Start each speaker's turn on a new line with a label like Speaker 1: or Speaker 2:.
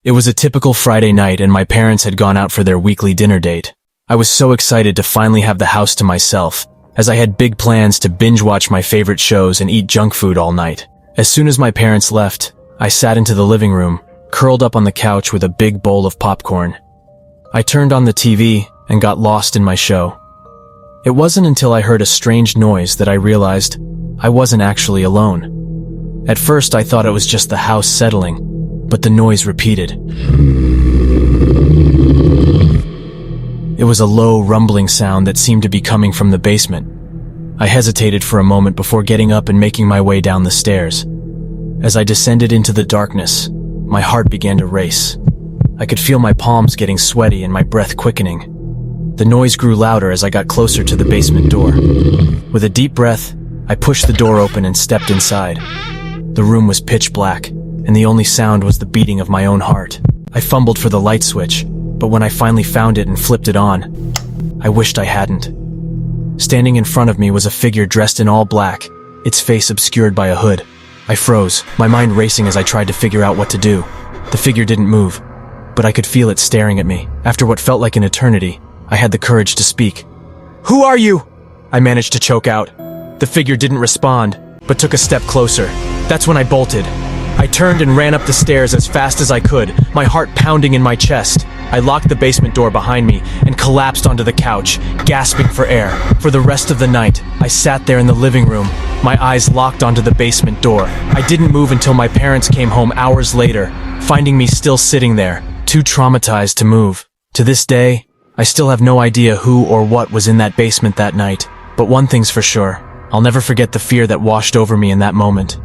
Speaker 1: It was a typical Friday night and my parents had gone out for their weekly dinner date. I was so excited to finally have the house to myself, as I had big plans to binge watch my favorite shows and eat junk food all night. As soon as my parents left, I sat into the living room, curled up on the couch with a big bowl of popcorn. I turned on the TV and got lost in my show. It wasn't until I heard a strange noise that I realized I wasn't actually alone. At first I thought it was just the house settling, but the noise repeated. It was a low, rumbling sound that seemed to be coming from the basement. I hesitated for a moment before getting up and making my way down the stairs. As I descended into the darkness, my heart began to race. I could feel my palms getting sweaty and my breath quickening. The noise grew louder as I got closer to the basement door. With a deep breath, I pushed the door open and stepped inside. The room was pitch black, and the only sound was the beating of my own heart. I fumbled for the light switch, but when I finally found it and flipped it on, I wished I hadn't. Standing in front of me was a figure dressed in all black, its face obscured by a hood. I froze, my mind racing as I tried to figure out what to do. The figure didn't move, but I could feel it staring at me. After what felt like an eternity, I had the courage to speak. "Who are you?" I managed to choke out. The figure didn't respond, but took a step closer. That's when I bolted. I turned and ran up the stairs as fast as I could, my heart pounding in my chest. I locked the basement door behind me and collapsed onto the couch, gasping for air. For the rest of the night, I sat there in the living room, my eyes locked onto the basement door. I didn't move until my parents came home hours later, finding me still sitting there, too traumatized to move. To this day, I still have no idea who or what was in that basement that night, but one thing's for sure, I'll never forget the fear that washed over me in that moment.